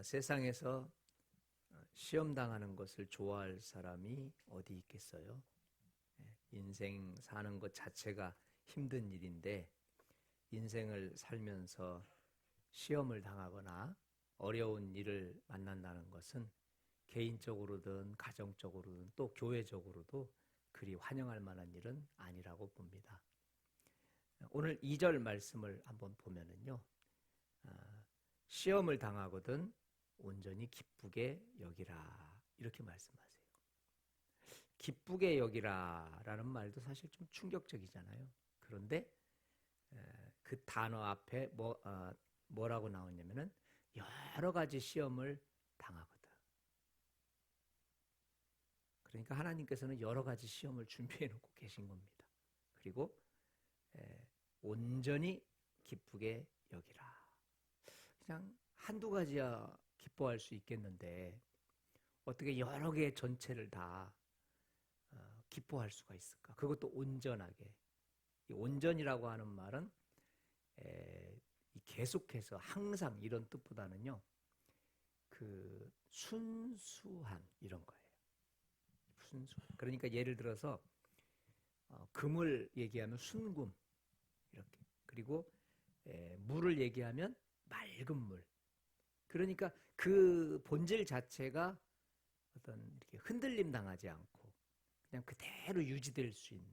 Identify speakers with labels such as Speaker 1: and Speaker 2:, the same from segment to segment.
Speaker 1: 세상에서 시험 당하는 것을 좋아할 사람이 어디 있겠어요? 인생 사는 것 자체가 힘든 일인데 인생을 살면서 시험을 당하거나 어려운 일을 만난다는 것은 개인적으로든 가정적으로든 또 교회적으로도 그리 환영할 만한 일은 아니라고 봅니다. 오늘 2절 말씀을 한번 보면은요. 시험을 당하거든 온전히 기쁘게 여기라 이렇게 말씀하세요. 기쁘게 여기라라는 말도 사실 좀 충격적이잖아요. 그런데 그 단어 앞에 뭐라고 나오냐면은 여러 가지 시험을 당하거든. 그러니까 하나님께서는 여러 가지 시험을 준비해 놓고 계신 겁니다. 그리고 온전히 기쁘게 여기라. 그냥 한두 가지야 기뻐할 수 있겠는데 어떻게 여러 개의 전체를 다 기뻐할 수가 있을까? 그것도 온전하게. 이 온전이라고 하는 말은 계속해서 항상 이런 뜻보다는요. 그 순수한 이런 거예요. 순수한. 그러니까 예를 들어서 금을 얘기하면 순금 이렇게. 그리고 물을 얘기하면 맑은 물. 그러니까 그 본질 자체가 어떤 이렇게 흔들림 당하지 않고 그냥 그대로 유지될 수 있는.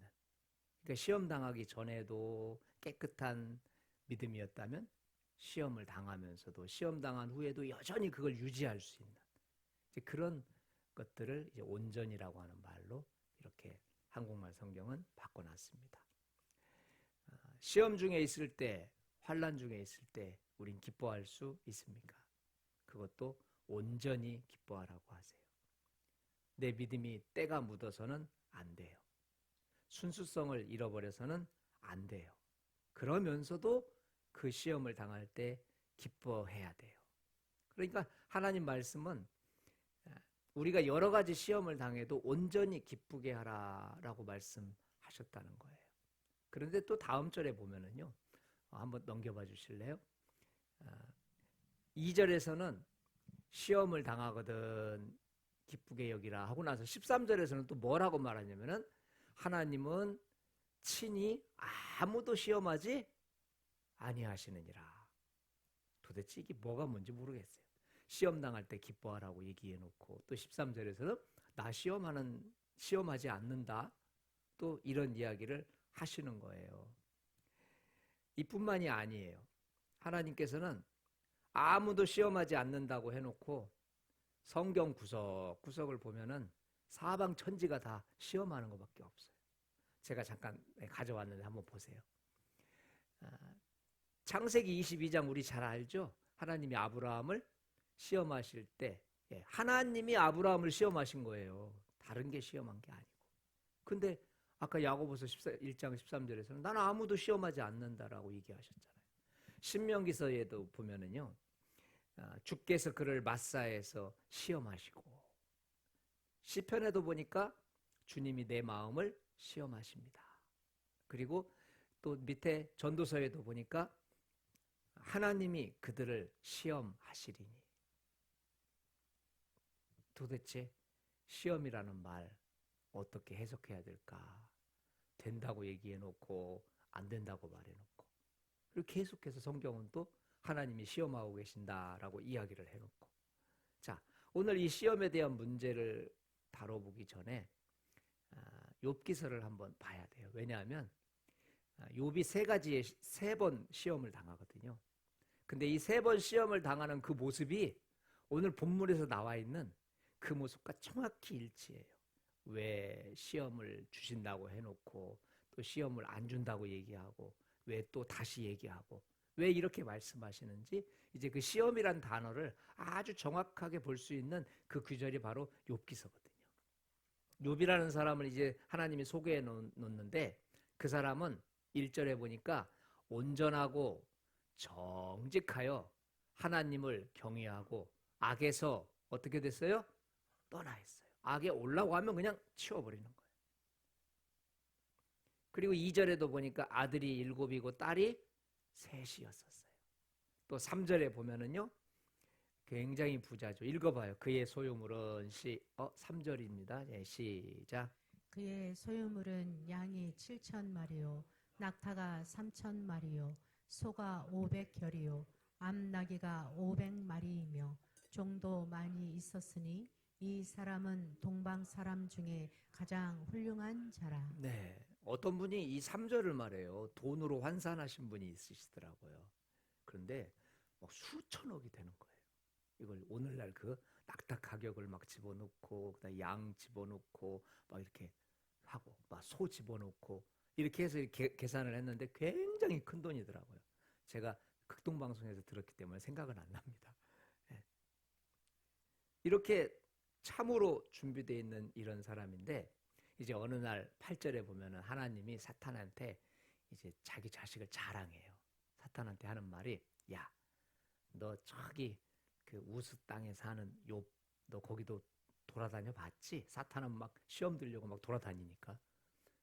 Speaker 1: 그러니까 시험 당하기 전에도 깨끗한 믿음이었다면 시험을 당하면서도 시험 당한 후에도 여전히 그걸 유지할 수 있는 이제 그런 것들을 이제 온전이라고 하는 말로 이렇게 한국말 성경은 바꿔놨습니다. 시험 중에 있을 때, 환난 중에 있을 때 우린 기뻐할 수 있습니까? 그것도 온전히 기뻐하라고 하세요. 내 믿음이 때가 묻어서는 안 돼요. 순수성을 잃어버려서는 안 돼요. 그러면서도 그 시험을 당할 때 기뻐해야 돼요. 그러니까 하나님 말씀은 우리가 여러 가지 시험을 당해도 온전히 기쁘게 하라라고 말씀하셨다는 거예요. 그런데 또 다음 절에 보면은요. 한번 넘겨봐 주실래요? 2절에서는 시험을 당하거든 기쁘게 여기라 하고 나서 13절에서는 또 뭐라고 말하냐면은 하나님은 친히 아무도 시험하지 아니하시느니라. 도대체 이게 뭐가 뭔지 모르겠어요. 시험 당할 때 기뻐하라고 얘기해 놓고 또 13절에서는 나 시험하지 않는다. 또 이런 이야기를 하시는 거예요. 이뿐만이 아니에요. 하나님께서는 아무도 시험하지 않는다고 해놓고 성경 구석구석을 보면은 사방 천지가 다 시험하는 것밖에 없어요. 제가 잠깐 가져왔는데 한번 보세요. 창세기 22장 우리 잘 알죠? 하나님이 아브라함을 시험하실 때 하나님이 아브라함을 시험하신 거예요. 다른 게 시험한 게 아니고. 근데 아까 야고보서 1장 13절에서는 나는 아무도 시험하지 않는다라고 얘기하셨잖아요. 신명기서에도 보면은요. 주께서 그를 마사에서 시험하시고 시편에도 보니까 주님이 내 마음을 시험하십니다. 그리고 또 밑에 전도서에도 보니까 하나님이 그들을 시험하시리니. 도대체 시험이라는 말 어떻게 해석해야 될까? 된다고 얘기해 놓고 안 된다고 말해 놓고 그리고 계속해서 성경은 또 하나님이 시험하고 계신다라고 이야기를 해놓고 자 오늘 이 시험에 대한 문제를 다뤄보기 전에 욥기서를 한번 봐야 돼요. 왜냐하면 욥이 세 번 시험을 당하거든요. 근데 이 세 번 시험을 당하는 그 모습이 오늘 본문에서 나와 있는 그 모습과 정확히 일치해요. 왜 시험을 주신다고 해놓고 또 시험을 안 준다고 얘기하고 왜 또 다시 얘기하고 왜 이렇게 말씀하시는지 이제 그 시험이란 단어를 아주 정확하게 볼 수 있는 그 구절이 바로 욥기서거든요. 욥이라는 사람을 이제 하나님이 소개해 놓는데 그 사람은 1절에 보니까 온전하고 정직하여 하나님을 경외하고 악에서 어떻게 됐어요? 떠나 있어요. 악에 올라고 하면 그냥 치워버리는 거예요. 그리고 2절에도 보니까 아들이 7이고 딸이 3이었었어요. 또 3절에 보면은요. 굉장히 부자죠. 읽어봐요. 그의 소유물은 3절입니다. 예, 시작.
Speaker 2: 그의 소유물은 양이 7,000마리요 낙타가 3,000마리요 소가 500결이요 암나귀가 500마리이며 종도 많이 있었으니 이 사람은 동방 사람 중에 가장 훌륭한 자라.
Speaker 1: 네. 어떤 분이 이 3절을 말해요. 돈으로 환산하신 분이 있으시더라고요. 그런데 막 수천억이 되는 거예요. 이걸 오늘날 그 낙타 가격을 막 집어넣고 그다음 양 집어넣고 막 이렇게 하고 막 소 집어넣고 이렇게 해서 이렇게 계산을 했는데 굉장히 큰 돈이더라고요. 제가 극동방송에서 들었기 때문에 생각은 안 납니다. 예. 이렇게 참으로 준비되어 있는 이런 사람인데 이제 어느 날 8절에 보면은 하나님이 사탄한테 이제 자기 자식을 자랑해요. 사탄한테 하는 말이 야, 너 저기 그 우스 땅에 사는 욥, 너 거기도 돌아다녀 봤지? 사탄은 막 시험 들려고 막 돌아다니니까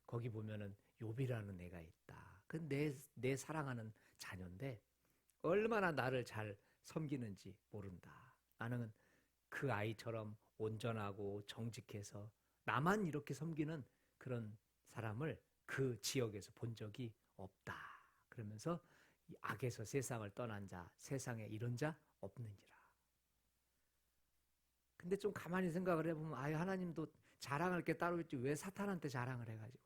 Speaker 1: 거기 보면은 욥이라는 애가 있다. 그 내 사랑하는 자녀인데 얼마나 나를 잘 섬기는지 모른다. 나는 그 아이처럼 온전하고 정직해서 나만 이렇게 섬기는 그런 사람을 그 지역에서 본 적이 없다. 그러면서 악에서 세상을 떠난 자, 세상에 이런 자 없느니라. 근데 좀 가만히 생각을 해보면 하나님도 자랑할 게 따로 있지 왜 사탄한테 자랑을 해가지고.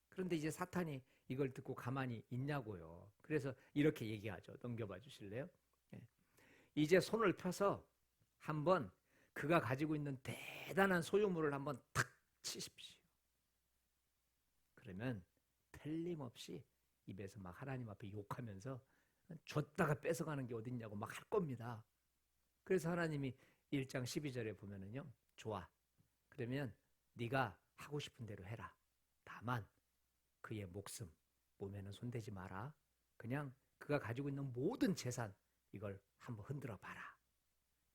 Speaker 1: 그런데 이제 사탄이 이걸 듣고 가만히 있냐고요. 그래서 이렇게 얘기하죠. 넘겨봐 주실래요? 이제 손을 펴서 한번 그가 가지고 있는 대단한 소유물을 한번 탁 치십시오. 그러면 틀림없이 입에서 막 하나님 앞에 욕하면서 줬다가 뺏어가는 게 어딨냐고 막 할 겁니다. 그래서 하나님이 1장 12절에 보면은요. 좋아. 그러면 네가 하고 싶은 대로 해라. 다만 그의 목숨, 몸에는 손대지 마라. 그냥 그가 가지고 있는 모든 재산 이걸 한번 흔들어 봐라.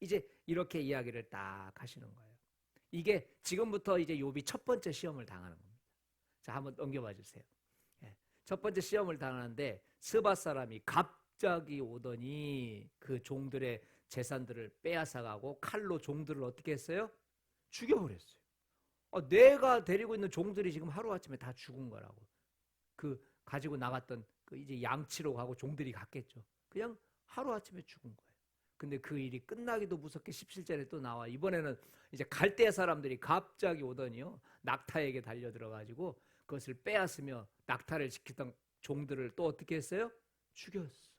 Speaker 1: 이제 이렇게 이야기를 딱 하시는 거예요. 이게 지금부터 이제 욥이 첫 번째 시험을 당하는 겁니다. 자, 한번 넘겨봐 주세요. 첫 번째 시험을 당하는데 스바 사람이 갑자기 오더니 그 종들의 재산들을 빼앗아가고 칼로 종들을 어떻게 했어요? 죽여버렸어요. 내가 데리고 있는 종들이 지금 하루아침에 다 죽은 거라고. 그 가지고 나갔던 그 이제 양치로 가고 종들이 갔겠죠. 그냥 하루아침에 죽은 거예요. 근데 그 일이 끝나기도 무섭게 17절에 또 나와. 이번에는 이제 갈대 사람들이 갑자기 오더니요. 낙타에게 달려들어가지고 그것을 빼앗으며 낙타를 지키던 종들을 또 어떻게 했어요? 죽였어요.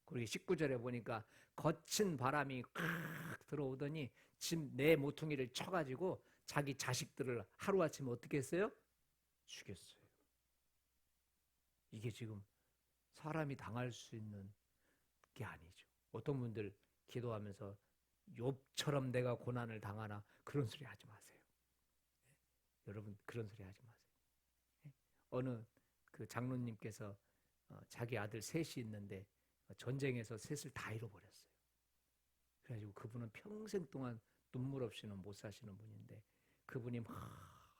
Speaker 1: 그리고 19절에 보니까 거친 바람이 콱 들어오더니 집 내 모퉁이를 쳐가지고 자기 자식들을 하루아침에 어떻게 했어요? 죽였어요. 이게 지금 사람이 당할 수 있는 게 아니죠. 어떤 분들 기도하면서 욥처럼 내가 고난을 당하나 그런 소리 하지 마세요. 여러분 그런 소리 하지 마세요. 어느 그 장로님께서 자기 아들 셋이 있는데 전쟁에서 셋을 다 잃어버렸어요. 그래가지고 그분은 평생 동안 눈물 없이는 못 사시는 분인데 그분이 막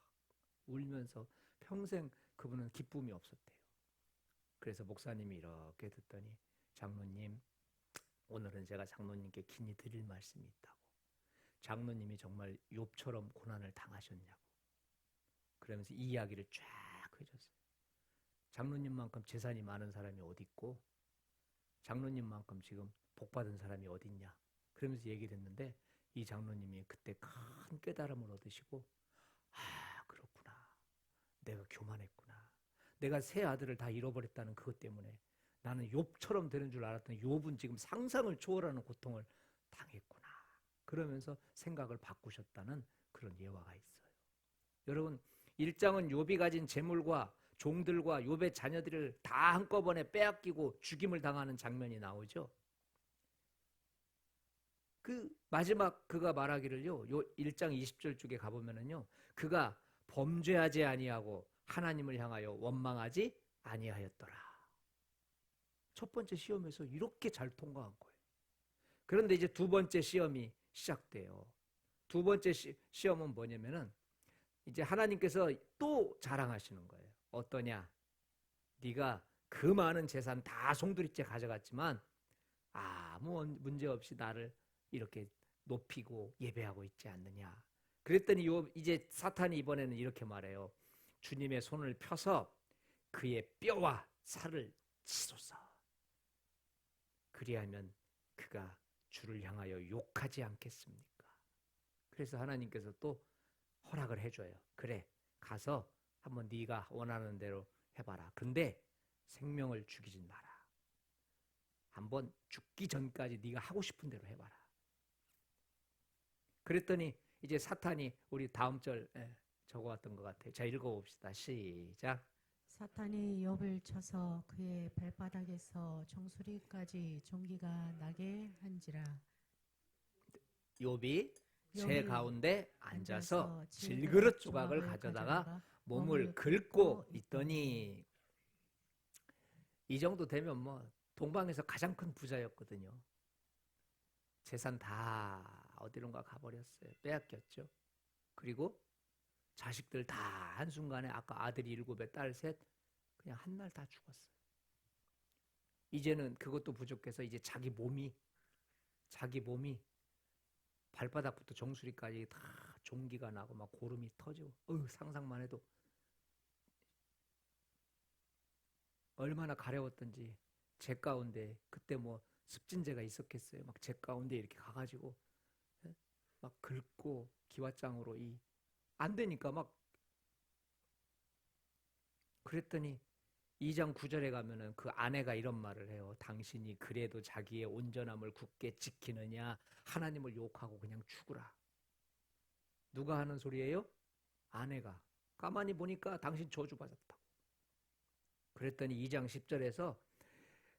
Speaker 1: 울면서 평생 그분은 기쁨이 없었대요. 그래서 목사님이 이렇게 듣더니 장로님 오늘은 제가 장로님께 긴히 드릴 말씀이 있다고. 장로님이 정말 욥처럼 고난을 당하셨냐고. 그러면서 이 이야기를 쫙 해줬어요. 장로님만큼 재산이 많은 사람이 어디 있고 장로님만큼 지금 복받은 사람이 어디 있냐. 그러면서 얘기를 했는데 이 장로님이 그때 큰 깨달음을 얻으시고 그렇구나. 내가 교만했구나. 내가 세 아들을 다 잃어버렸다는 그것 때문에 나는 욥처럼 되는 줄 알았더니 욥은 지금 상상을 초월하는 고통을 당했구나. 그러면서 생각을 바꾸셨다는 그런 예화가 있어요. 여러분 1장은 욥이 가진 재물과 종들과 욥의 자녀들을 다 한꺼번에 빼앗기고 죽임을 당하는 장면이 나오죠. 그 마지막 그가 말하기를요. 요 1장 20절 쪽에 가보면은요. 그가 범죄하지 아니하고 하나님을 향하여 원망하지 아니하였더라. 첫 번째 시험에서 이렇게 잘 통과한 거예요. 그런데 이제 두 번째 시험이 시작돼요. 두 번째 시험은 뭐냐면은 이제 하나님께서 또 자랑하시는 거예요. 어떠냐? 네가 그 많은 재산 다 송두리째 가져갔지만 아무 문제 없이 나를 이렇게 높이고 예배하고 있지 않느냐. 그랬더니 이제 사탄이 이번에는 이렇게 말해요. 주님의 손을 펴서 그의 뼈와 살을 치소서. 그리하면 그가 주를 향하여 욕하지 않겠습니까? 그래서 하나님께서 또 허락을 해줘요. 그래, 가서 한번 네가 원하는 대로 해봐라. 근데 생명을 죽이진 마라. 한번 죽기 전까지 네가 하고 싶은 대로 해봐라. 그랬더니 이제 사탄이 우리 다음 절 적어왔던 것 같아요. 자, 읽어봅시다. 시작.
Speaker 2: 사탄이 욥을 쳐서 그의 발바닥에서 정수리까지 종기가 나게 한지라.
Speaker 1: 욥이 새
Speaker 2: 욥이
Speaker 1: 가운데 앉아서
Speaker 2: 앉아서
Speaker 1: 질그릇 조각을 가져다가 몸을 긁고 있더니, 이 정도 되면 뭐 동방에서 가장 큰 부자였거든요. 재산 다 어디론가 가버렸어요. 빼앗겼죠. 그리고 자식들 다 한순간에, 아까 아들이 7에 딸 3, 그냥 한 날 다 죽었어요. 이제는 그것도 부족해서 이제 자기 몸이 발바닥부터 정수리까지 다 종기가 나고 막 고름이 터지고, 상상만 해도 얼마나 가려웠던지. 제 가운데 그때 뭐 습진제가 있었겠어요. 막 제 가운데 이렇게 가가지고 막 긁고 기왓장으로 안 되니까 막. 그랬더니 2장 9절에 가면은 그 아내가 이런 말을 해요. 당신이 그래도 자기의 온전함을 굳게 지키느냐, 하나님을 욕하고 그냥 죽으라. 누가 하는 소리예요? 아내가. 가만히 보니까 당신 저주받았다고. 그랬더니 2장 10절에서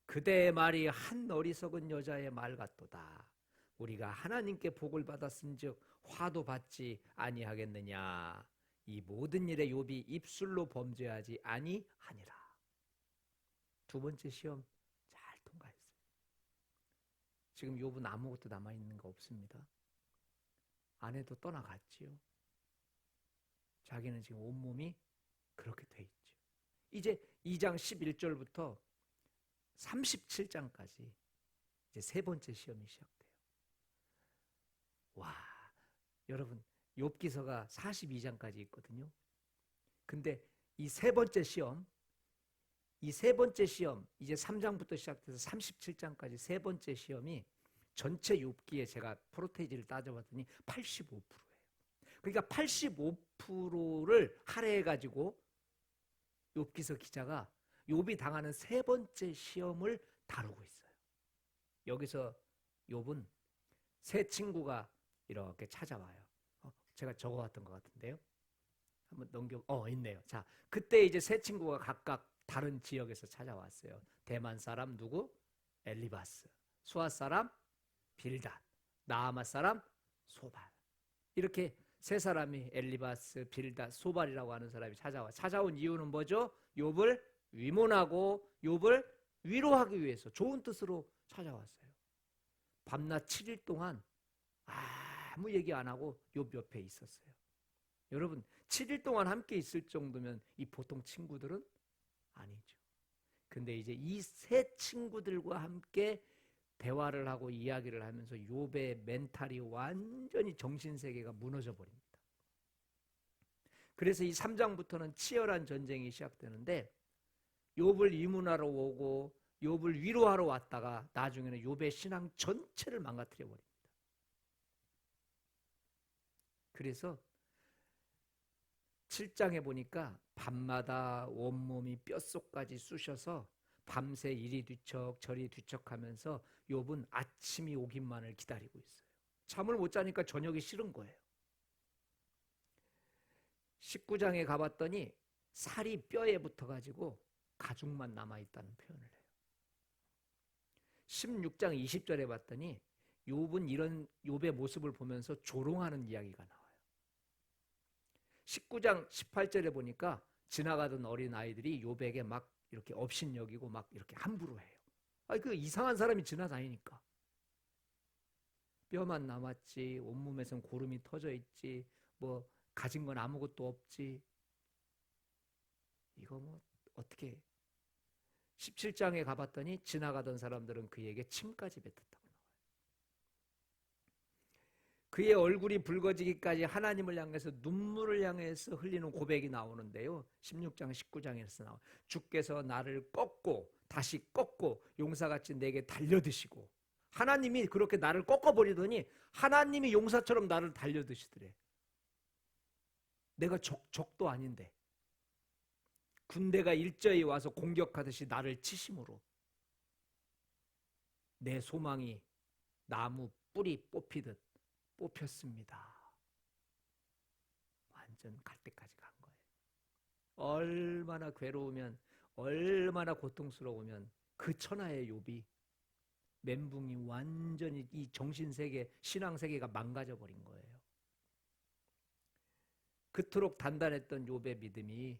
Speaker 1: 그대의 말이 한 어리석은 여자의 말 같도다. 우리가 하나님께 복을 받았은즉 화도 받지 아니하겠느냐. 이 모든 일에 욥이 입술로 범죄하지 아니하니라. 두 번째 시험 잘 통과했어요. 지금 욥은 아무것도 남아있는 거 없습니다. 아내도 떠나갔지요. 자기는 지금 온몸이 그렇게 돼 있죠. 이제 2장 11절부터 37장까지 이제 세 번째 시험이 시작돼요. 와, 여러분, 욥기서가 42장까지 있거든요. 근데 이 세 번째 시험, 이제 3장부터 시작해서 37장까지 세 번째 시험이 전체 욥기에 제가 프로테이지를 따져봤더니 85%예요. 그러니까 85%를 할애해가지고 욥기서 기자가 욥이 당하는 세 번째 시험을 다루고 있어요. 여기서 욥은 세 친구가 이렇게 찾아와요. 제가 적어왔던 것 같은데요. 한번 있네요. 자, 그때 이제 세 친구가 각각 다른 지역에서 찾아왔어요. 대만 사람 누구? 엘리바스. 수아 사람 빌닷. 나아마 사람 소발. 이렇게 세 사람이, 엘리바스, 빌닷, 소발이라고 하는 사람이 찾아온 이유는 뭐죠? 욥을 위문하고 욥을 위로하기 위해서 좋은 뜻으로 찾아왔어요. 밤낮 7일 동안 아무 얘기 안 하고 욥 옆에 있었어요. 여러분, 7일 동안 함께 있을 정도면 이 보통 친구들은 아니죠. 근데 이제 이 세 친구들과 함께 대화를 하고 이야기를 하면서 욥의 멘탈이 완전히 정신세계가 무너져 버립니다. 그래서 이 3장부터는 치열한 전쟁이 시작되는데, 욥을 위문하러 오고 욥을 위로하러 왔다가 나중에는 욥의 신앙 전체를 망가뜨려 버립니다. 그래서 7장에 보니까 밤마다 온몸이 뼛속까지 쑤셔서 밤새 이리 뒤척 저리 뒤척하면서 욥은 아침이 오기만을 기다리고 있어요. 잠을 못 자니까 저녁이 싫은 거예요. 19장에 가봤더니 살이 뼈에 붙어가지고 가죽만 남아있다는 표현을 해요. 16장 20절에 봤더니 욥은 이런 욥의 모습을 보면서 조롱하는 이야기가 나와요. 19장 18절에 보니까 지나가던 어린 아이들이 욥에게 막 이렇게 업신여기고 막 이렇게 함부로 해요. 그 이상한 사람이 지나다니니까. 뼈만 남았지, 온몸에선 고름이 터져 있지, 뭐 가진 건 아무것도 없지. 이거 뭐 어떻게. 17장에 가봤더니 지나가던 사람들은 그에게 침까지 뱉었다고 나와요. 그의 얼굴이 붉어지기까지 하나님을 향해서 눈물을 향해서 흘리는 고백이 나오는데요. 16장 19장에서 나와. 주께서 나를 꺾고 다시 꺾고 용사같이 내게 달려드시고, 하나님이 그렇게 나를 꺾어버리더니 하나님이 용사처럼 나를 달려드시더래. 내가 적도 아닌데 군대가 일제히 와서 공격하듯이 나를 치심으로 내 소망이 나무 뿌리 뽑히듯 뽑혔습니다. 완전 갈 때까지 간 거예요. 얼마나 괴로우면, 얼마나 고통스러우면 그 천하의 욥이 멘붕이 완전히 이 정신세계, 신앙세계가 망가져버린 거예요. 그토록 단단했던 욥의 믿음이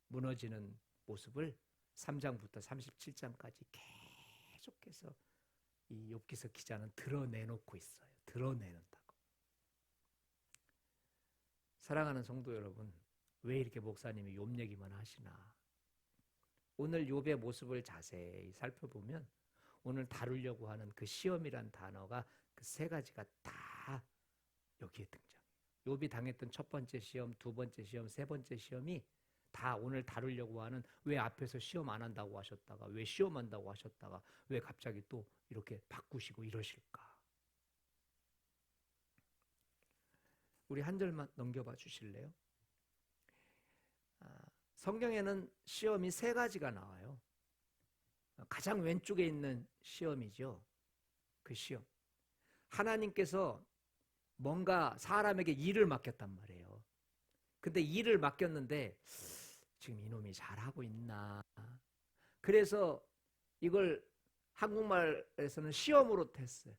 Speaker 1: 무너지는 모습을 3장부터 37장까지 계속해서 이 욥기서 기자는 드러내놓고 있어요. 드러내는다고. 사랑하는 성도 여러분, 왜 이렇게 목사님이 욥 얘기만 하시나? 오늘 욥의 모습을 자세히 살펴보면 오늘 다루려고 하는 그 시험이란 단어가 그 세 가지가 다 여기에 등장해요. 욥이 당했던 첫 번째 시험, 두 번째 시험, 세 번째 시험이 다 오늘 다루려고 하는, 왜 앞에서 시험 안 한다고 하셨다가 왜 시험한다고 하셨다가 왜 갑자기 또 이렇게 바꾸시고 이러실까? 우리 한 절만 넘겨봐 주실래요? 성경에는 시험이 세 가지가 나와요. 가장 왼쪽에 있는 시험이죠. 그 시험. 하나님께서 뭔가 사람에게 일을 맡겼단 말이에요. 근데 일을 맡겼는데 지금 이놈이 잘하고 있나? 그래서 이걸 한국말에서는 시험으로 테스트,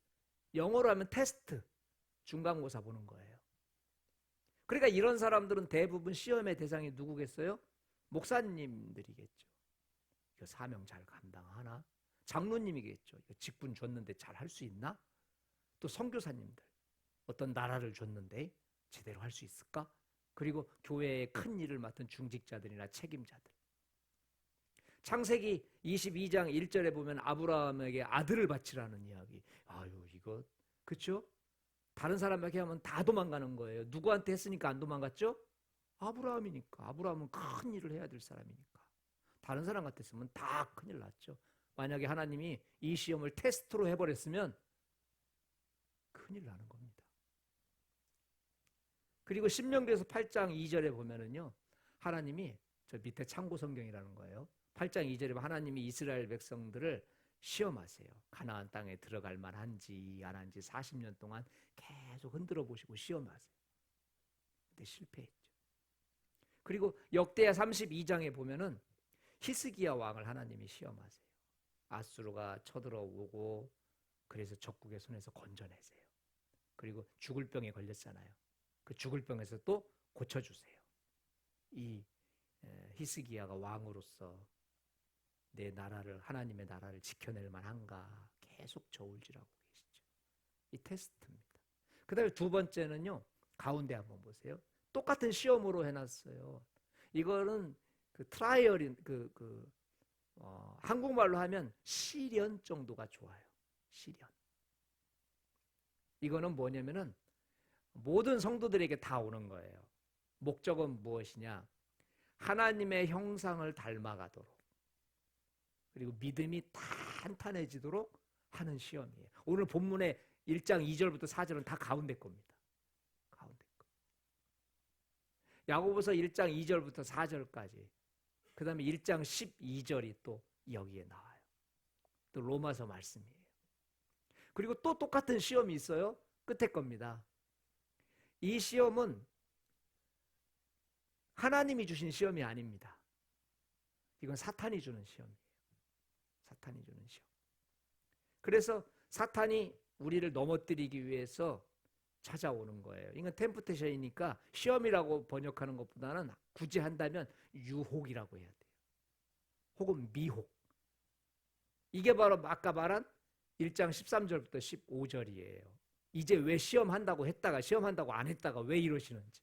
Speaker 1: 영어로 하면 테스트, 중간고사 보는 거예요. 그러니까 이런 사람들은 대부분 시험의 대상이 누구겠어요? 목사님들이겠죠. 이거 사명 잘 감당하나? 장로님이겠죠. 이거 직분 줬는데 잘 할 수 있나? 또 선교사님들, 어떤 나라를 줬는데 제대로 할 수 있을까? 그리고 교회의 큰 일을 맡은 중직자들이나 책임자들. 창세기 22장 1절에 보면 아브라함에게 아들을 바치라는 이야기. 아유, 이거 그렇죠? 다른 사람에게 하면 다 도망가는 거예요. 누구한테 했으니까 안 도망갔죠? 아브라함이니까. 아브라함은 큰 일을 해야 될 사람이니까. 다른 사람 같았으면 다 큰일 났죠. 만약에 하나님이 이 시험을 테스트로 해버렸으면 큰일 나는 겁니다. 그리고 신명기에서 8장 2절에 보면은요, 하나님이, 저 밑에 참고 성경이라는 거예요. 8장 2절에 하나님이 이스라엘 백성들을 시험하세요. 가나안 땅에 들어갈 만한지 안 한지 40년 동안 계속 흔들어 보시고 시험하세요. 근데 실패했죠. 그리고 역대하 32장에 보면은 히스기야 왕을 하나님이 시험하세요. 아수르가 쳐들어오고 그래서 적국의 손에서 건져내세요. 그리고 죽을 병에 걸렸잖아요. 그 죽을 병에서 또 고쳐주세요. 이 히스기야가 왕으로서 내 나라를, 하나님의 나라를 지켜낼 만한가 계속 저울질하고 계시죠. 이 테스트입니다. 그 다음에 두 번째는요, 가운데 한번 보세요. 똑같은 시험으로 해놨어요. 이거는 그 트라이얼인 한국말로 하면 시련 정도가 좋아요. 시련. 이거는 뭐냐면은 모든 성도들에게 다 오는 거예요. 목적은 무엇이냐? 하나님의 형상을 닮아가도록, 그리고 믿음이 탄탄해지도록 하는 시험이에요. 오늘 본문의 1장 2절부터 4절은 다 가운데 겁니다. 가운데 거. 야고보서 1장 2절부터 4절까지, 그 다음에 1장 12절이 또 여기에 나와요. 또 로마서 말씀이에요. 그리고 또 똑같은 시험이 있어요. 끝에 겁니다. 이 시험은 하나님이 주신 시험이 아닙니다. 이건 사탄이 주는 시험이에요. 사탄이 주는 시험. 그래서 사탄이 우리를 넘어뜨리기 위해서 찾아오는 거예요. 이건 템프테이션이니까 시험이라고 번역하는 것보다는 굳이 한다면 유혹이라고 해야 돼요. 혹은 미혹. 이게 바로 아까 말한 1장 13절부터 15절이에요. 이제 왜 시험한다고 했다가 시험한다고 안 했다가 왜 이러시는지.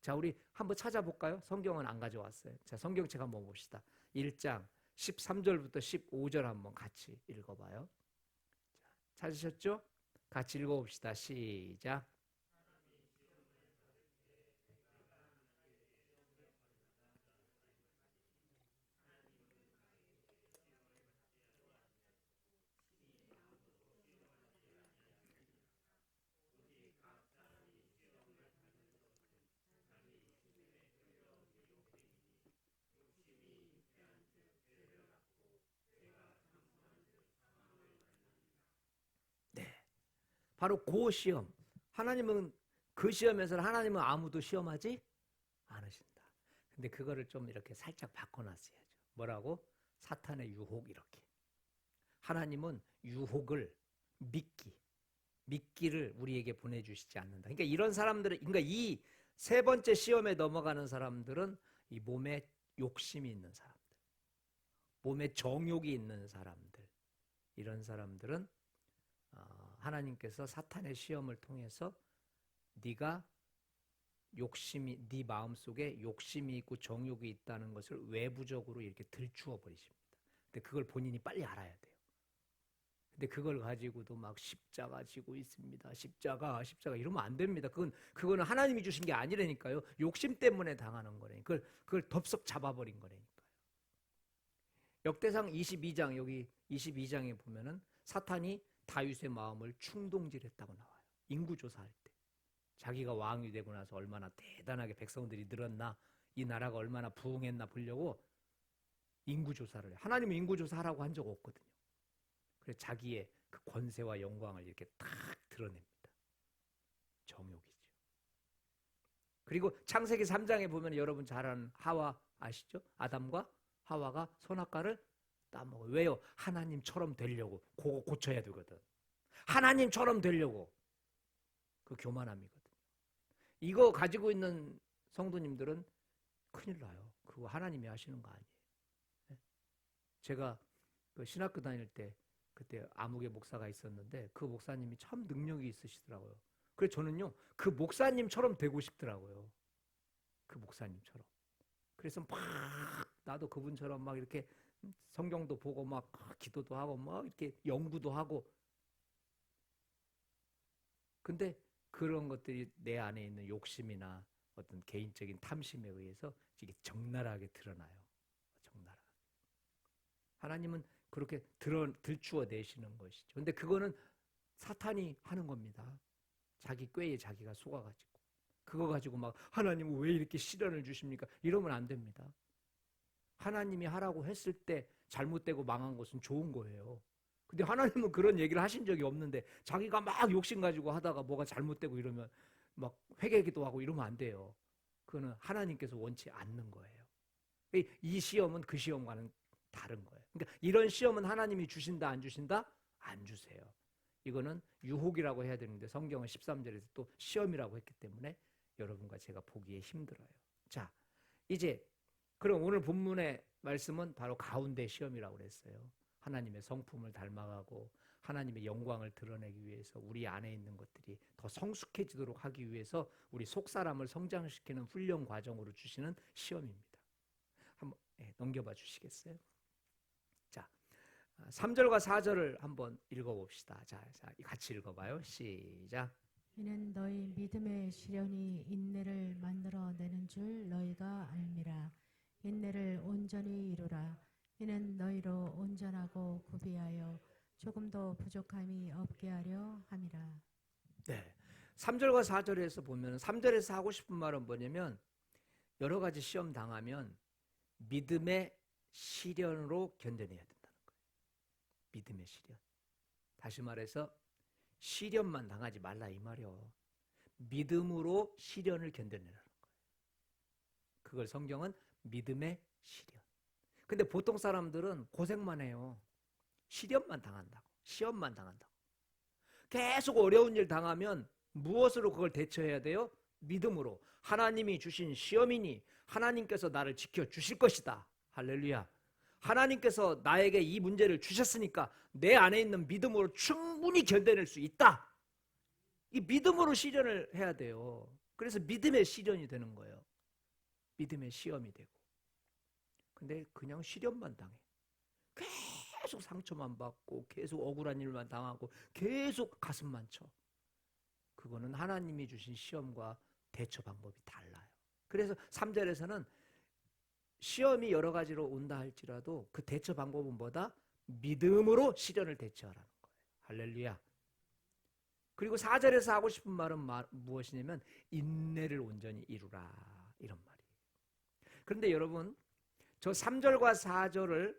Speaker 1: 자, 우리 한번 찾아볼까요? 성경은 안 가져왔어요. 자, 성경책 한번 봅시다. 1장 13절부터 15절 한번 같이 읽어봐요. 자, 찾으셨죠? 같이 읽어봅시다. 시작. 바로 그 시험. 하나님은 그 시험에서는 하나님은 아무도 시험하지 않으신다. 근데 그거를 좀 이렇게 살짝 바꿔놨어야죠. 뭐라고? 사탄의 유혹 이렇게. 하나님은 유혹을 믿기를 우리에게 보내주시지 않는다. 그러니까 이런 사람들은, 그러니까 이 세 번째 시험에 넘어가는 사람들은 이 몸에 욕심이 있는 사람들, 몸에 정욕이 있는 사람들, 이런 사람들은 하나님께서 사탄의 시험을 통해서 네가 욕심이, 네 마음속에 욕심이 있고 정욕이 있다는 것을 외부적으로 이렇게 들추어 버리십니다. 근데 그걸 본인이 빨리 알아야 돼요. 근데 그걸 가지고도 막 십자가 지고 있습니다. 십자가 이러면 안 됩니다. 그거는 하나님이 주신 게 아니라니까요. 욕심 때문에 당하는 거라니까. 그걸 덥석 잡아버린 거라니까요. 역대상 22장, 여기 22장에 보면은 사탄이 다윗의 마음을 충동질했다고 나와요. 인구조사할 때. 자기가 왕이 되고 나서 얼마나 대단하게 백성들이 늘었나, 이 나라가 얼마나 부흥했나 보려고 인구조사를 해요. 하나님은 인구조사하라고 한 적 없거든요. 그래서 자기의 그 권세와 영광을 이렇게 탁 드러냅니다. 정욕이죠. 그리고 창세기 3장에 보면 여러분 잘 아는 하와 아시죠? 아담과 하와가 선악과를 따먹어요. 왜요? 하나님처럼 되려고. 그거 고쳐야 되거든. 하나님처럼 되려고. 그 교만함이거든. 이거 가지고 있는 성도님들은 큰일 나요. 그거 하나님이 하시는 거 아니에요. 제가 그 신학교 다닐 때 그때 아무개 목사가 있었는데 그 목사님이 참 능력이 있으시더라고요. 그래서 저는요 그 목사님처럼 되고 싶더라고요. 그 목사님처럼. 그래서 막 나도 그분처럼 막 이렇게 성경도 보고 막 기도도 하고 막 이렇게 연구도 하고. 근데 그런 것들이 내 안에 있는 욕심이나 어떤 개인적인 탐심에 의해서 이게 적나라하게 드러나요. 적나라하게. 하나님은 그렇게 들추어 내시는 것이죠. 근데 그거는 사탄이 하는 겁니다. 자기 꾀에 자기가 속아가지고. 그거 가지고 막 하나님은 왜 이렇게 시련을 주십니까? 이러면 안 됩니다. 하나님이 하라고 했을 때 잘못되고 망한 것은 좋은 거예요. 근데 하나님은 그런 얘기를 하신 적이 없는데 자기가 막 욕심 가지고 하다가 뭐가 잘못되고 이러면 막 회개기도 하고 이러면 안 돼요. 그거는 하나님께서 원치 않는 거예요. 이 시험은 그 시험과는 다른 거예요. 그러니까 이런 시험은 하나님이 주신다 안 주신다? 안 주세요. 이거는 유혹이라고 해야 되는데 성경은 13절에서 또 시험이라고 했기 때문에 여러분과 제가 보기에 힘들어요. 자, 이제 그럼 오늘 본문의 말씀은 바로 가운데 시험이라고 그랬어요. 하나님의 성품을 닮아가고 하나님의 영광을 드러내기 위해서 우리 안에 있는 것들이 더 성숙해지도록 하기 위해서 우리 속사람을 성장시키는 훈련 과정으로 주시는 시험입니다. 한번 넘겨봐 주시겠어요? 자, 3절과 4절을 한번 읽어봅시다. 자, 같이 읽어봐요. 시작.
Speaker 2: 이는 너희 믿음의 시련이 인내를 만들어내는 줄 너희가 알미라. 인내를 온전히 이루라. 이는 너희로 온전하고 구비하여 조금도 부족함이 없게 하려 함이라.
Speaker 1: 네, 3절과 4절에서 보면 3절에서 하고 싶은 말은 뭐냐면 여러 가지 시험 당하면 믿음의 시련으로 견뎌내야 된다는 거예요. 믿음의 시련. 다시 말해서 시련만 당하지 말라 이 말이요. 믿음으로 시련을 견뎌내라는 거예요. 그걸 성경은 믿음의 시련. 근데 보통 사람들은 고생만 해요. 시련만 당한다고. 시험만 당한다고. 계속 어려운 일 당하면 무엇으로 그걸 대처해야 돼요? 믿음으로. 하나님이 주신 시험이니 하나님께서 나를 지켜주실 것이다. 할렐루야. 하나님께서 나에게 이 문제를 주셨으니까 내 안에 있는 믿음으로 충분히 견뎌낼 수 있다. 이 믿음으로 시련을 해야 돼요. 그래서 믿음의 시련이 되는 거예요. 믿음의 시험이 되고. 근데 그냥 시련만 당해. 계속 상처만 받고 계속 억울한 일만 당하고 계속 가슴만 쳐. 그거는 하나님이 주신 시험과 대처 방법이 달라요. 그래서 3절에서는 시험이 여러 가지로 온다 할지라도 그 대처 방법은 뭐다? 믿음으로 시련을 대처하라는 거예요. 할렐루야. 그리고 4절에서 하고 싶은 말은 무엇이냐면 인내를 온전히 이루라 이런 말이에요. 그런데 여러분 저 3절과 4절을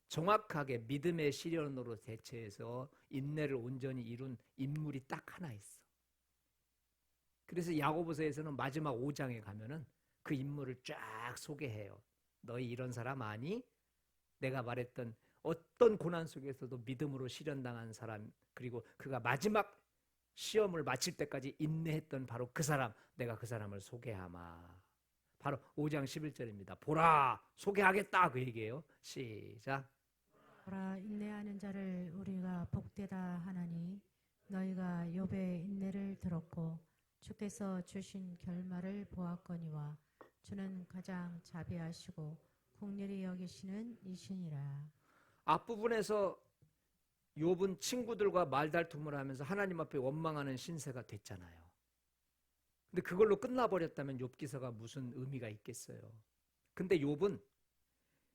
Speaker 1: 정확하게 믿음의 시련으로 대체해서 인내를 온전히 이룬 인물이 딱 하나 있어. 그래서 야고보서에서는 마지막 5장에 가면은 그 인물을 쫙 소개해요. 너희 이런 사람 아니? 내가 말했던 어떤 고난 속에서도 믿음으로 실현당한 사람, 그리고 그가 마지막 시험을 마칠 때까지 인내했던 바로 그 사람, 내가 그 사람을 소개하마. 바로 5장 11절입니다. 보라, 소개하겠다, 그 얘기예요. 시작.
Speaker 2: 보라, 인내하는 자를 우리가 복되다 하나니 너희가 욥의 인내를 들었고 주께서 주신 결말을 보았거니와 주는 가장 자비하시고 긍휼히 여기시는 이시니라.
Speaker 1: 앞부분에서 욥은 친구들과 말다툼을 하면서 하나님 앞에 원망하는 신세가 됐잖아요. 근데 그걸로 끝나버렸다면 욥기서가 무슨 의미가 있겠어요. 근데 욥은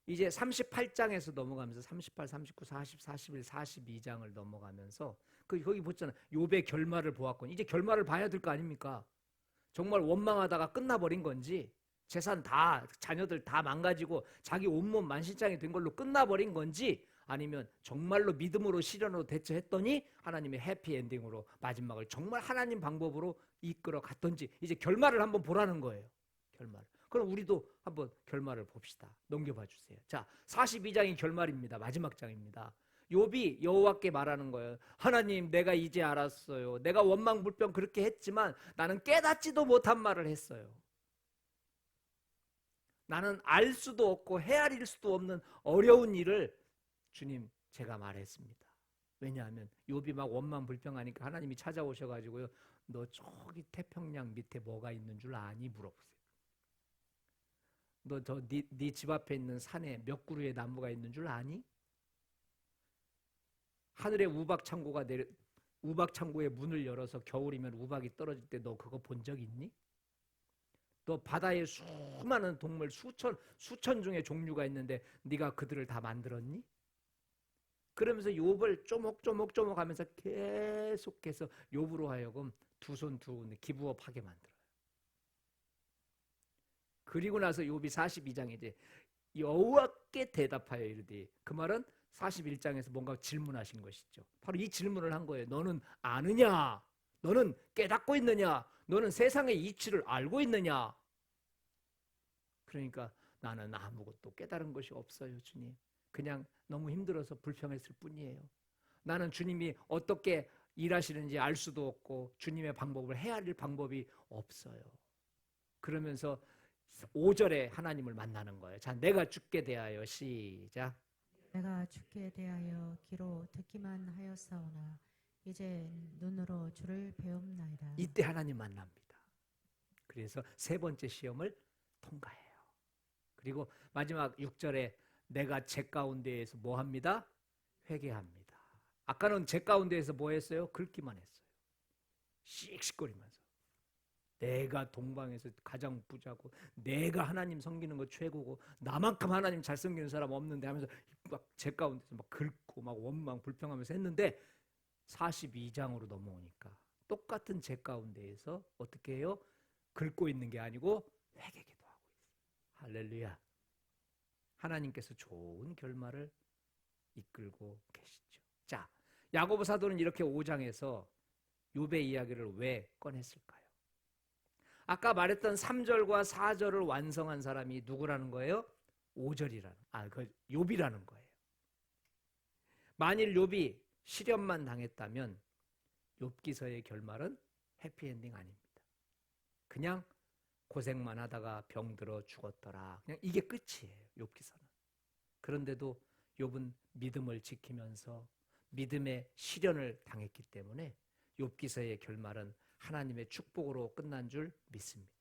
Speaker 1: 이제 38장에서 넘어가면서 38, 39, 40, 41, 42장을 넘어가면서 거기 보잖아요. 욥의 결말을 보았거니. 이제 결말을 봐야 될 거 아닙니까? 정말 원망하다가 끝나버린 건지, 재산 다, 자녀들 다 망가지고 자기 온몸 만신창이 된 걸로 끝나버린 건지, 아니면 정말로 믿음으로 실현으로 대처했더니 하나님의 해피엔딩으로 마지막을 정말 하나님 방법으로 이끌어 갔던지, 이제 결말을 한번 보라는 거예요. 결말. 그럼 우리도 한번 결말을 봅시다. 넘겨봐 주세요. 자, 42장이 결말입니다. 마지막 장입니다. 욥이 여호와께 말하는 거예요. 하나님, 내가 이제 알았어요. 내가 원망불평 그렇게 했지만 나는 깨닫지도 못한 말을 했어요. 나는 알 수도 없고 헤아릴 수도 없는 어려운 일을 주님, 제가 말했습니다. 왜냐하면 욥이 막 원망불평하니까 하나님이 찾아오셔가지고요, 너 저기 태평양 밑에 뭐가 있는 줄 아니? 물어보세요. 너 저 네 집 앞에 있는 산에 몇 그루의 나무가 있는 줄 아니? 하늘에 우박 창고의 문을 열어서 겨울이면 우박이 떨어질 때 너 그거 본 적 있니? 너 바다에 수많은 동물 수천 종의 종류가 있는데 네가 그들을 다 만들었니? 그러면서 욥을 쪼목쪼목 하면서 계속해서 욥으로 하여금 두 손 기부업하게 만들어요. 그리고 나서 욥이 42장에 이제 여호와께 대답하여 이르되, 그 말은 41장에서 뭔가 질문하신 것이죠. 바로 이 질문을 한 거예요. 너는 아느냐? 너는 깨닫고 있느냐? 너는 세상의 이치를 알고 있느냐? 그러니까 나는 아무것도 깨달은 것이 없어요, 주님. 그냥 너무 힘들어서 불평했을 뿐이에요. 나는 주님이 어떻게 일하시는지 알 수도 없고 주님의 방법을 헤아릴 방법이 없어요. 그러면서 5절에 하나님을 만나는 거예요. 자, 내가 주께 대하여 시작.
Speaker 2: 내가 주께 대하여 귀로 듣기만 하였사오나 이제 눈으로 주를 배움나이다.
Speaker 1: 이때 하나님 만납니다. 그래서 세 번째 시험을 통과해요. 그리고 마지막 6절에 내가 제 가운데에서 뭐 합니다? 회개합니다. 아까는 제 가운데에서 뭐 했어요? 긁기만 했어요. 씩씩거리면서. 내가 동방에서 가장 부자고 내가 하나님 섬기는 거 최고고 나만큼 하나님 잘 섬기는 사람 없는데 하면서 막 제 가운데서 막 긁고 막 원망 불평하면서 했는데 42장으로 넘어오니까 똑같은 제 가운데에서 어떻게 해요? 긁고 있는 게 아니고 회개기도 하고 있어요. 할렐루야. 하나님께서 좋은 결말을 이끌고 계시죠. 자, 야고보 사도는 이렇게 5장에서 욥의 이야기를 왜 꺼냈을까요? 아까 말했던 3절과 4절을 완성한 사람이 누구라는 거예요? 5절이라는, 욥이라는 거예요. 만일 욥이 시련만 당했다면 욥기서의 결말은 해피엔딩 아닙니다. 그냥 고생만 하다가 병들어 죽었더라. 그냥 이게 끝이에요, 욥기서는. 그런데도 욥은 믿음을 지키면서 믿음의 시련을 당했기 때문에 욥기서의 결말은 하나님의 축복으로 끝난 줄 믿습니다.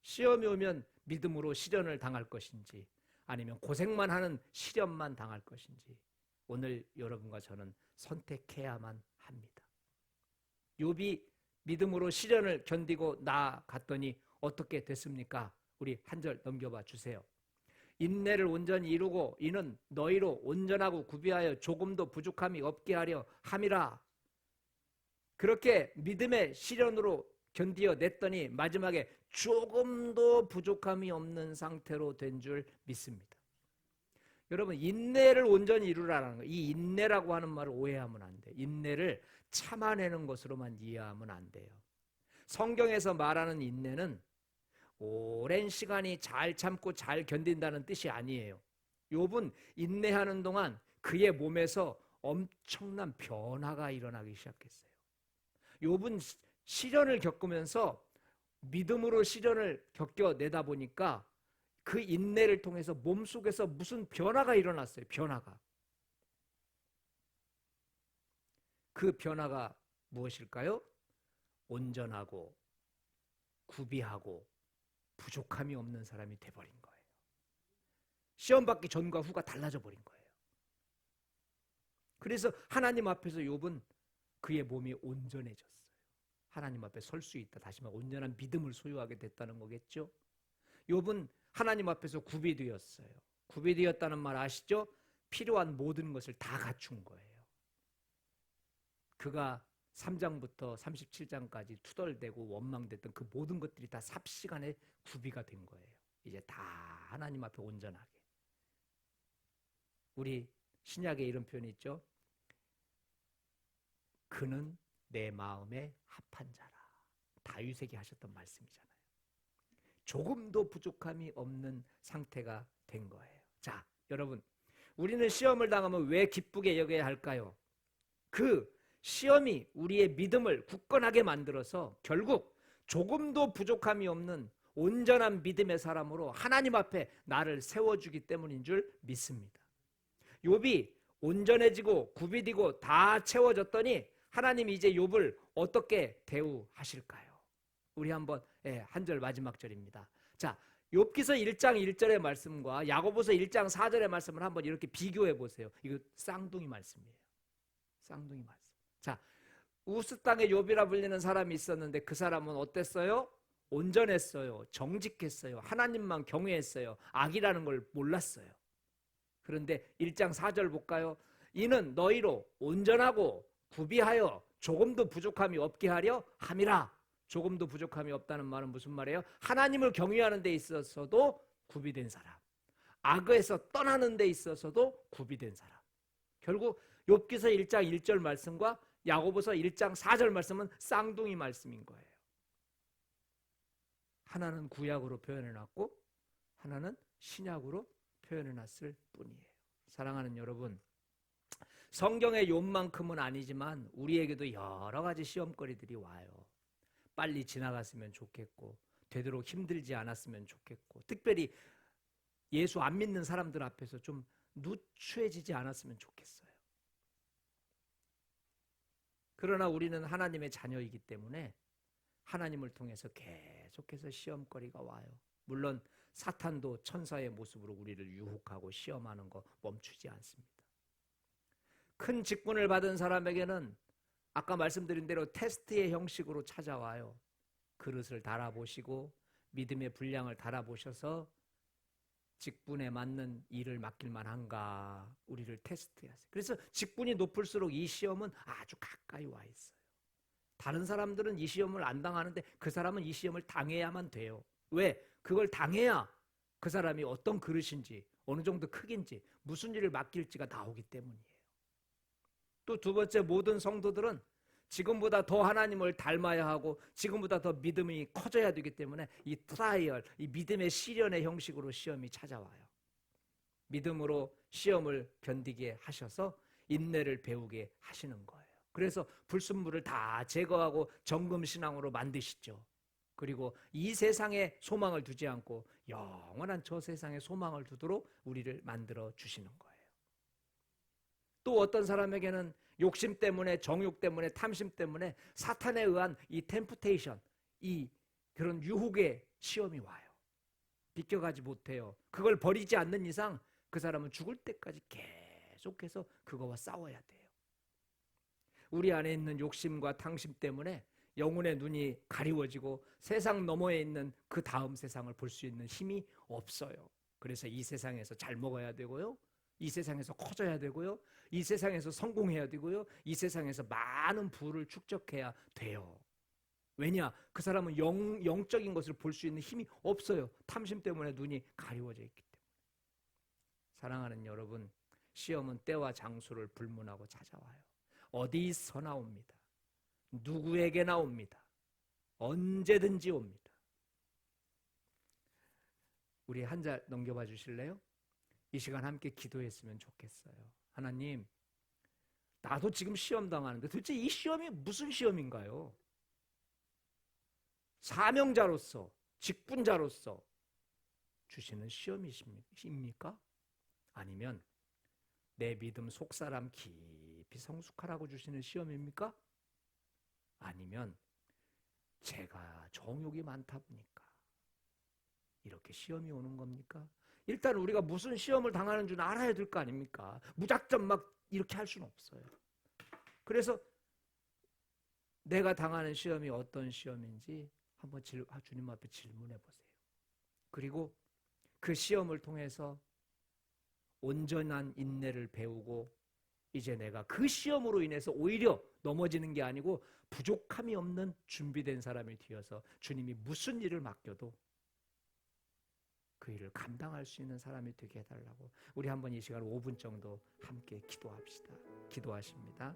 Speaker 1: 시험이 오면 믿음으로 시련을 당할 것인지 아니면 고생만 하는 시련만 당할 것인지 오늘 여러분과 저는 선택해야만 합니다. 욥이 믿음으로 시련을 견디고 나아갔더니 어떻게 됐습니까? 우리 한 절 넘겨봐 주세요. 인내를 온전히 이루고 이는 너희로 온전하고 구비하여 조금도 부족함이 없게 하려 함이라. 그렇게 믿음의 시련으로 견디어 냈더니 마지막에 조금도 부족함이 없는 상태로 된 줄 믿습니다. 여러분 인내를 온전히 이루라는 거예요. 이 인내라고 하는 말을 오해하면 안 돼요. 인내를 참아내는 것으로만 이해하면 안 돼요. 성경에서 말하는 인내는 오랜 시간이 잘 참고 잘 견딘다는 뜻이 아니에요. 욥은 인내하는 동안 그의 몸에서 엄청난 변화가 일어나기 시작했어요. 욥은 시련을 겪으면서 믿음으로 시련을 겪어내다 보니까 그 인내를 통해서 몸속에서 무슨 변화가 일어났어요. 변화가. 그 변화가 무엇일까요? 온전하고 구비하고 부족함이 없는 사람이 돼버린 거예요. 시험 받기 전과 후가 달라져 버린 거예요. 그래서 하나님 앞에서 욥은 그의 몸이 온전해졌어요. 하나님 앞에 설 수 있다. 다시 말해 온전한 믿음을 소유하게 됐다는 거겠죠. 욥은 하나님 앞에서 구비되었어요. 구비되었다는 말 아시죠? 필요한 모든 것을 다 갖춘 거예요. 그가 3장부터 37장까지 투덜대고 원망됐던 그 모든 것들이 다 삽시간에 구비가 된 거예요. 이제 다 하나님 앞에 온전하게. 우리 신약에 이런 표현이 있죠. 그는 내 마음에 합한 자라. 다윗에게 하셨던 말씀이잖아요. 조금도 부족함이 없는 상태가 된 거예요. 자, 여러분, 우리는 시험을 당하면 왜 기쁘게 여겨야 할까요? 그 시험이 우리의 믿음을 굳건하게 만들어서 결국 조금도 부족함이 없는 온전한 믿음의 사람으로 하나님 앞에 나를 세워주기 때문인 줄 믿습니다. 욥이 온전해지고 구비되고 다 채워졌더니 하나님이 이제 욥을 어떻게 대우하실까요? 우리 한번 한 절 마지막 절입니다. 자, 욥기서 1장 1절의 말씀과 야고보서 1장 4절의 말씀을 한번 이렇게 비교해 보세요. 이거 쌍둥이 말씀이에요. 쌍둥이 말씀. 자, 우스 땅에 욥이라 불리는 사람이 있었는데 그 사람은 어땠어요? 온전했어요. 정직했어요. 하나님만 경외했어요. 악이라는 걸 몰랐어요. 그런데 1장 4절 볼까요? 이는 너희로 온전하고 구비하여 조금도 부족함이 없게 하려 함이라. 조금도 부족함이 없다는 말은 무슨 말이에요? 하나님을 경외하는 데 있어서도 구비된 사람, 악에서 떠나는 데 있어서도 구비된 사람. 결국 욥기서 1장 1절 말씀과 야고보서 1장 4절 말씀은 쌍둥이 말씀인 거예요. 하나는 구약으로 표현해놨고 하나는 신약으로 표현해놨을 뿐이에요. 사랑하는 여러분, 성경의 욥만큼은 아니지만 우리에게도 여러 가지 시험거리들이 와요. 빨리 지나갔으면 좋겠고 되도록 힘들지 않았으면 좋겠고 특별히 예수 안 믿는 사람들 앞에서 좀 누추해지지 않았으면 좋겠어요. 그러나 우리는 하나님의 자녀이기 때문에 하나님을 통해서 계속해서 시험거리가 와요. 물론 사탄도 천사의 모습으로 우리를 유혹하고 시험하는 거 멈추지 않습니다. 큰 직분을 받은 사람에게는 아까 말씀드린 대로 테스트의 형식으로 찾아와요. 그릇을 달아보시고 믿음의 분량을 달아보셔서 직분에 맞는 일을 맡길 만한가 우리를 테스트하세요. 그래서 직분이 높을수록 이 시험은 아주 가까이 와 있어요. 다른 사람들은 이 시험을 안 당하는데 그 사람은 이 시험을 당해야만 돼요. 왜? 그걸 당해야 그 사람이 어떤 그릇인지 어느 정도 크기인지 무슨 일을 맡길지가 나오기 때문이에요. 또 두 번째, 모든 성도들은 지금보다 더 하나님을 닮아야 하고 지금보다 더 믿음이 커져야 되기 때문에 이 트라이얼, 이 믿음의 시련의 형식으로 시험이 찾아와요. 믿음으로 시험을 견디게 하셔서 인내를 배우게 하시는 거예요. 그래서 불순물을 다 제거하고 정금신앙으로 만드시죠. 그리고 이 세상에 소망을 두지 않고 영원한 저 세상에 소망을 두도록 우리를 만들어 주시는 거예요. 또 어떤 사람에게는 욕심 때문에, 정욕 때문에, 탐심 때문에 사탄에 의한 이 템프테이션, 이 그런 유혹의 시험이 와요. 비껴가지 못해요. 그걸 버리지 않는 이상 그 사람은 죽을 때까지 계속해서 그거와 싸워야 돼요. 우리 안에 있는 욕심과 탐심 때문에 영혼의 눈이 가리워지고 세상 너머에 있는 그 다음 세상을 볼 수 있는 힘이 없어요. 그래서 이 세상에서 잘 먹어야 되고요. 이 세상에서 커져야 되고요. 이 세상에서 성공해야 되고요. 이 세상에서 많은 부를 축적해야 돼요. 왜냐? 그 사람은 영적인 것을 볼 수 있는 힘이 없어요. 탐심 때문에 눈이 가리워져 있기 때문에. 사랑하는 여러분, 시험은 때와 장소를 불문하고 찾아와요. 어디서 나옵니다. 누구에게 나옵니다. 언제든지 옵니다. 우리 한 절 넘겨봐 주실래요? 이 시간 함께 기도했으면 좋겠어요. 하나님, 나도 지금 시험 당하는데 도대체 이 시험이 무슨 시험인가요? 사명자로서, 직분자로서 주시는 시험이십니까? 아니면 내 믿음 속사람 깊이 성숙하라고 주시는 시험입니까? 아니면 제가 정욕이 많다 보니까 이렇게 시험이 오는 겁니까? 일단 우리가 무슨 시험을 당하는 줄 알아야 될 거 아닙니까? 무작정 막 이렇게 할 수는 없어요. 그래서 내가 당하는 시험이 어떤 시험인지 한번 주님 앞에 질문해 보세요. 그리고 그 시험을 통해서 온전한 인내를 배우고 이제 내가 그 시험으로 인해서 오히려 넘어지는 게 아니고 부족함이 없는 준비된 사람이 되어서 주님이 무슨 일을 맡겨도 그 일을 감당할 수 있는 사람이 되게 해달라고 우리 한번 이 시간 5분 정도 함께 기도합시다. 기도하십니다.